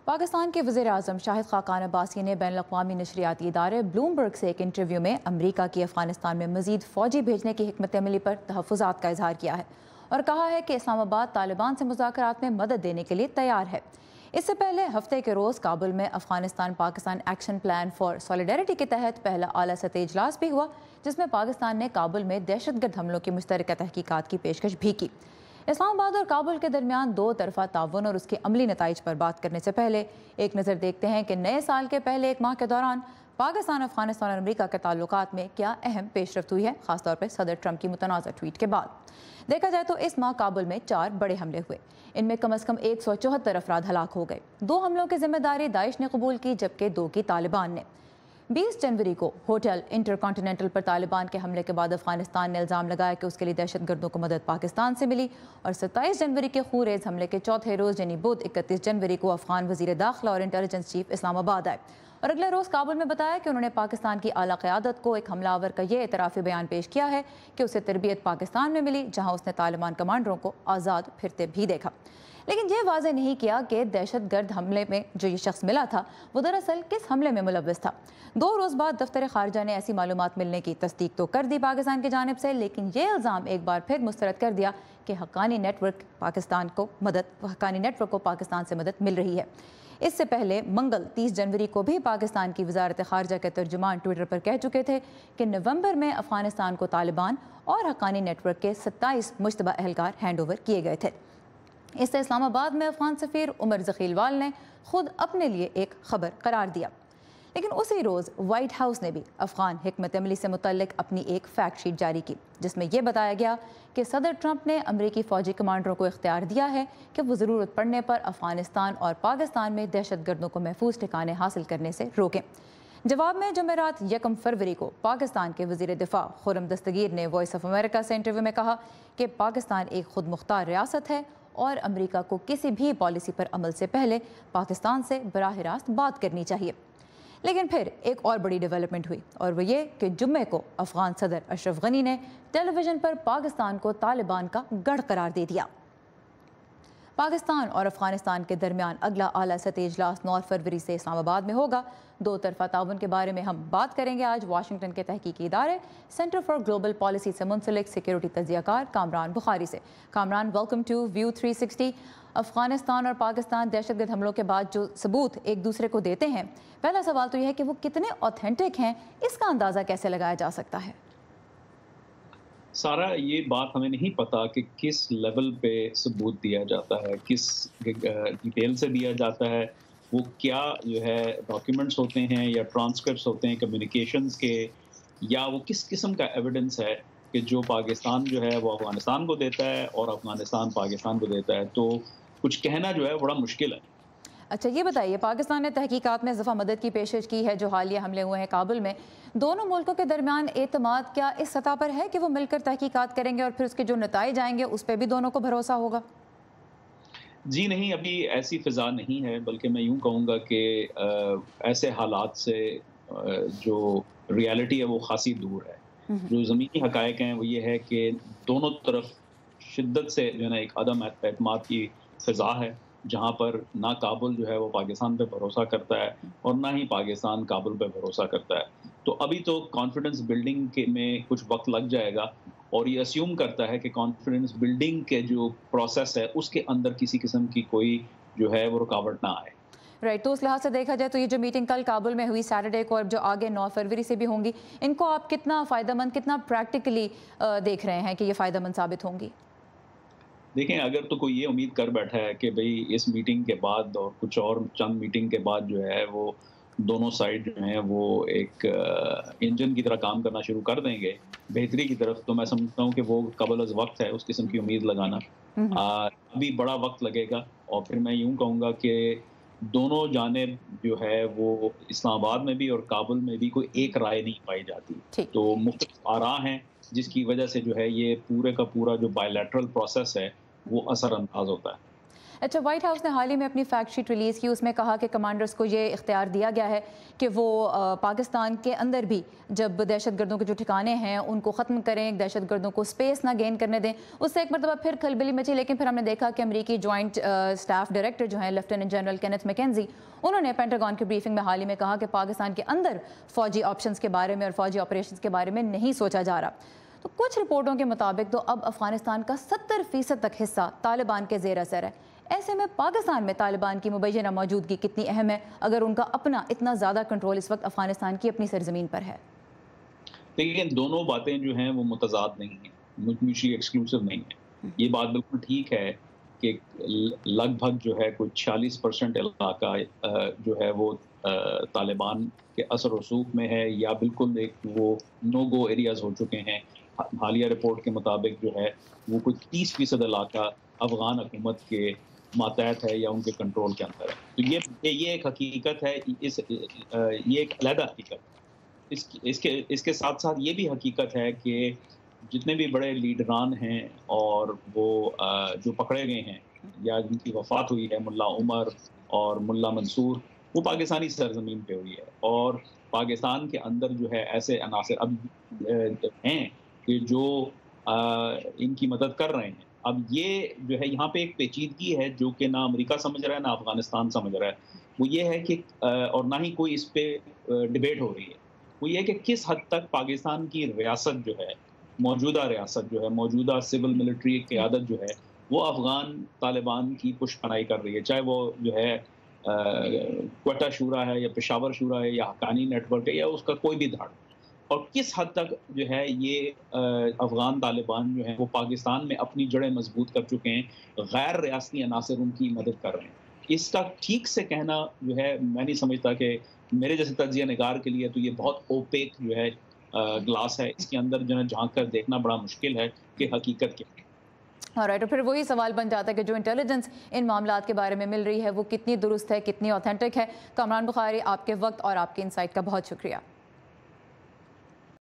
پاکستان کے وزیر اعظم شاہد خاقان عباسی نے بین الاقوامی نشریاتی ادارے بلومبرگ سے ایک انٹرویو میں امریکہ کی افغانستان میں مزید فوجی بھیجنے کی حکمت عملی پر تحفظات کا اظہار کیا ہے اور کہا ہے کہ اسلام آباد طالبان سے مذاکرات میں مدد دینے کے لیے تیار ہے۔ اس سے پہلے ہفتے کے روز کابل میں Afghanistan Pakistan action plan for solidarity کے تحت پہلا اعلیٰ سطحی اجلاس بھی ہوا، جس میں پاکستان نے کابل میں دہشت گرد حملوں کی مشترکہ تحقیقات کی پیشکش بھی کی۔ اسلام آباد اور کابل کے درمیان دو طرفہ تعاون اور اس کے عملی نتائج پر بات کرنے سے پہلے ایک نظر دیکھتے ہیں کہ نئے سال کے پہلے ایک ماہ کے دوران پاکستان، افغانستان اور امریکہ کے تعلقات میں کیا اہم پیش رفت ہوئی ہے، خاص طور پر صدر ٹرمپ کی متنازع ٹویٹ کے بعد۔ دیکھا جائے تو اس ماہ کابل میں 4 بڑے حملے ہوئے، ان میں کم از کم 174 افراد ہلاک ہو گئے۔ 2 حملوں کی ذمہ داری داعش نے قبول کی جبکہ 2 کی طالبان نے۔ 20 جنوری کو ہوٹل انٹر کانٹیننٹل پر طالبان کے حملے کے بعد افغانستان نے الزام لگایا کہ اس کے لیے دہشت گردوں کو مدد پاکستان سے ملی، اور 27 جنوری کے خونریز حملے کے چوتھے روز یعنی بدھ 31 جنوری کو افغان وزیر داخلہ اور انٹیلیجنس چیف اسلام آباد آئے اور اگلے روز کابل میں بتایا کہ انہوں نے پاکستان کی اعلیٰ قیادت کو ایک حملہ آور کا یہ اعترافی بیان پیش کیا ہے کہ اسے تربیت پاکستان میں ملی، جہاں اس نے طالبان کمانڈروں کو آزاد پھرتے بھی دیکھا، لیکن یہ واضح نہیں کیا کہ دہشت گرد حملے میں جو یہ شخص ملا تھا وہ دراصل کس حملے میں ملوث تھا۔ 2 روز بعد دفتر خارجہ نے ایسی معلومات ملنے کی تصدیق تو کر دی پاکستان کی جانب سے، لیکن یہ الزام ایک بار پھر مسترد کر دیا کہ حقانی نیٹ ورک کو پاکستان سے مدد مل رہی ہے۔ اس سے پہلے منگل 30 جنوری کو بھی پاکستان کی وزارت خارجہ کے ترجمان ٹویٹر پر کہہ چکے تھے کہ نومبر میں افغانستان کو طالبان اور حقانی نیٹ ورک کے 27 مشتبہ اہلکار ہینڈ اوور کیے گئے تھے۔ اس سے اسلام آباد میں افغان سفیر عمر ذخیلوال نے خود اپنے لیے ایک خبر قرار دیا، لیکن اسی روز وائٹ ہاؤس نے بھی افغان حکمت عملی سے متعلق اپنی ایک فیکٹ شیٹ جاری کی، جس میں یہ بتایا گیا کہ صدر ٹرمپ نے امریکی فوجی کمانڈروں کو اختیار دیا ہے کہ وہ ضرورت پڑنے پر افغانستان اور پاکستان میں دہشت گردوں کو محفوظ ٹھکانے حاصل کرنے سے روکیں۔ جواب میں جمعرات 1 فروری کو پاکستان کے وزیر دفاع خرم دستگیر نے وائس آف امریکہ سے انٹرویو میں کہا کہ پاکستان ایک خود مختار ریاست ہے اور امریکہ کو کسی بھی پالیسی پر عمل سے پہلے پاکستان سے براہ راست بات کرنی چاہیے۔ لیکن پھر ایک اور بڑی ڈیولپمنٹ ہوئی، اور وہ یہ کہ جمعے کو افغان صدر اشرف غنی نے ٹیلی ویژن پر پاکستان کو طالبان کا گڑھ قرار دے دیا۔ پاکستان اور افغانستان کے درمیان اگلا اعلیٰ سطحی اجلاس 9 فروری سے اسلام آباد میں ہوگا۔ 2 طرفہ تعاون کے بارے میں ہم بات کریں گے آج واشنگٹن کے تحقیقی ادارے سینٹر فار گلوبل پالیسی سے منسلک سیکیورٹی تجزیہ کار کامران بخاری سے۔ Kamran, welcome to view 360۔ Afghanistan اور پاکستان دہشت گرد حملوں کے بعد جو ثبوت ایک دوسرے کو دیتے ہیں، پہلا سوال تو یہ ہے کہ وہ کتنے اوتھینٹک ہیں، اس کا اندازہ کیسے لگایا جا سکتا ہے؟ سارا، یہ بات ہمیں نہیں پتا کہ کس لیول پہ ثبوت دیا جاتا ہے، کس ڈیٹیل سے دیا جاتا ہے، وہ کیا جو ہے ڈاکیومنٹس ہوتے ہیں یا ٹرانسکرپٹس ہوتے ہیں کمیونیکیشنز کے، یا وہ کس قسم کا ایویڈنس ہے کہ جو پاکستان جو ہے وہ افغانستان کو دیتا ہے اور افغانستان پاکستان کو دیتا ہے، تو کچھ کہنا جو ہے بڑا مشکل ہے۔ اچھا، یہ بتائیے، پاکستان نے تحقیقات میں دفعہ مدد کی پیشکش کی ہے جو حالیہ حملے ہوئے ہیں کابل میں، دونوں ملکوں کے درمیان اعتماد کیا اس سطح پر ہے کہ وہ مل کر تحقیقات کریں گے اور پھر اس کے جو نتائج آئیں گے اس پہ بھی دونوں کو بھروسہ ہوگا؟ جی نہیں، ابھی ایسی فضا نہیں ہے، بلکہ میں یوں کہوں گا کہ ایسے حالات سے جو ریالٹی ہے وہ خاصی دور ہے۔ جو زمینی حقائق ہیں وہ یہ ہے کہ دونوں طرف شدت سے جو ہے نا ایک عدم اعتماد کی فضا ہے، جہاں پر نہ کابل جو ہے وہ پاکستان پہ بھروسہ کرتا ہے اور نہ ہی پاکستان کابل پہ بھروسہ کرتا ہے۔ تو ابھی تو کانفیڈنس بلڈنگ کے میں کچھ وقت لگ جائے گا، اور یہ اسیوم کرتا ہے کہ کانفیڈنس بلڈنگ کے جو پروسیس ہے اس کے اندر کسی قسم کی کوئی جو ہے وہ رکاوٹ نہ آئے۔ رائٹ، تو اس لحاظ سے دیکھا جائے تو یہ جو میٹنگ کل کابل میں ہوئی سیٹرڈے کو اور جو آگے 9 فروری سے بھی ہوں گی، ان کو آپ کتنا فائدہ مند، کتنا پریکٹیکلی دیکھ رہے ہیں کہ یہ فائدہ مند ثابت ہوں گی؟ دیکھیں، اگر تو کوئی یہ امید کر بیٹھا ہے کہ بھئی اس میٹنگ کے بعد اور کچھ اور چند میٹنگ کے بعد جو ہے وہ دونوں سائڈ جو ہیں وہ ایک انجن کی طرح کام کرنا شروع کر دیں گے بہتری کی طرف، تو میں سمجھتا ہوں کہ وہ قبل از وقت ہے اس قسم کی امید لگانا۔ ابھی بڑا وقت لگے گا، اور پھر میں یوں کہوں گا کہ دونوں جانب جو ہے وہ اسلام آباد میں بھی اور کابل میں بھی کوئی ایک رائے نہیں پائی جاتی، تو مختلف آراء ہیں جس کی وجہ سے جو ہے یہ پورے کا پورا جو بائی لیٹرل پروسیس ہے وہ اثر انداز ہوتا ہے۔ اچھا، وائٹ ہاؤس نے حال ہی میں اپنی فیکٹ شیٹ ریلیز کی، اس میں کہا کہ کمانڈرز کو یہ اختیار دیا گیا ہے کہ وہ پاکستان کے اندر بھی جب دہشت گردوں کے جو ٹھکانے ہیں ان کو ختم کریں، دہشت گردوں کو سپیس نہ گین کرنے دیں. اس سے ایک مرتبہ پھر کھلبلی مچی، لیکن پھر ہم نے دیکھا کہ امریکی جوائنٹ اسٹاف ڈائریکٹر جو ہیں لیفٹیننٹ جنرل کینتھ میکنزی، انہوں نے پینٹاگون کی بریفنگ میں حال ہی میں کہا کہ پاکستان کے اندر فوجی آپشنز کے بارے میں اور فوجی آپریشنز کے بارے میں نہیں سوچا جا رہا. تو کچھ رپورٹوں کے مطابق تو اب افغانستان کا 70% تک حصہ طالبان کے زیر اثر ہے. ایسے میں پاکستان میں طالبان کی مبینہ موجودگی کتنی اہم ہے اگر ان کا اپنا اتنا زیادہ کنٹرول اس وقت افغانستان کی اپنی سرزمین پر ہے؟ دیکھیں، دونوں باتیں جو ہیں وہ متضاد نہیں ہیں، میوچلی ایکسکلوسیو نہیں ہیں. یہ بات بالکل ٹھیک ہے کہ لگ بھگ جو ہے کوئی 46% علاقہ جو ہے وہ طالبان کے اثر و رسوخ میں ہے، یا بالکل ایک وہ نو گو ایریاز ہو چکے ہیں. حالیہ رپورٹ کے مطابق جو ہے وہ کوئی 30% علاقہ افغان حکومت کے ماتحت ہے یا ان کے کنٹرول کے اندر ہے. تو یہ ایک حقیقت ہے، یہ ایک علیحدہ حقیقت ہے. اس کے ساتھ ساتھ یہ بھی حقیقت ہے کہ جتنے بھی بڑے لیڈران ہیں اور وہ جو پکڑے گئے ہیں یا جن کی وفات ہوئی ہے، ملا عمر اور ملا منصور، وہ پاکستانی سرزمین پہ ہوئی ہے. اور پاکستان کے اندر جو ہے ایسے عناصر اب ہیں کہ جو ان کی مدد کر رہے ہیں. اب یہ جو ہے یہاں پہ ایک پیچیدگی ہے جو کہ نہ امریکہ سمجھ رہا ہے نہ افغانستان سمجھ رہا ہے. وہ یہ ہے کہ اور نہ ہی کوئی اس پہ ڈبیٹ ہو رہی ہے، وہ یہ کہ کس حد تک پاکستان کی ریاست جو ہے، موجودہ ریاست جو ہے، موجودہ سول ملٹری قیادت جو ہے، وہ افغان طالبان کی پشت پناہی کر رہی ہے، چاہے وہ جو ہے کوئٹہ شورا ہے یا پشاور شورا ہے یا حقانی نیٹ ورک ہے یا اس کا کوئی بھی دھڑ. اور کس حد تک جو ہے یہ افغان طالبان جو ہیں وہ پاکستان میں اپنی جڑیں مضبوط کر چکے ہیں، غیر ریاستی عناصر ان کی مدد کر رہے ہیں. اس کا ٹھیک سے کہنا جو ہے میں نہیں سمجھتا کہ میرے جیسے تجزیہ نگار کے لیے تو یہ بہت اوپیک جو ہے گلاس ہے، اس کے اندر جو ہے جھانک کر دیکھنا بڑا مشکل ہے کہ حقیقت کیا ہے. آلرائٹ، تو پھر وہی سوال بن جاتا ہے کہ جو انٹیلیجنس ان معاملات کے بارے میں مل رہی ہے وہ کتنی درست ہے، کتنی اوتھینٹک ہے. کامران بخاری، آپ کے وقت اور آپ کے انسائٹ کا بہت شکریہ.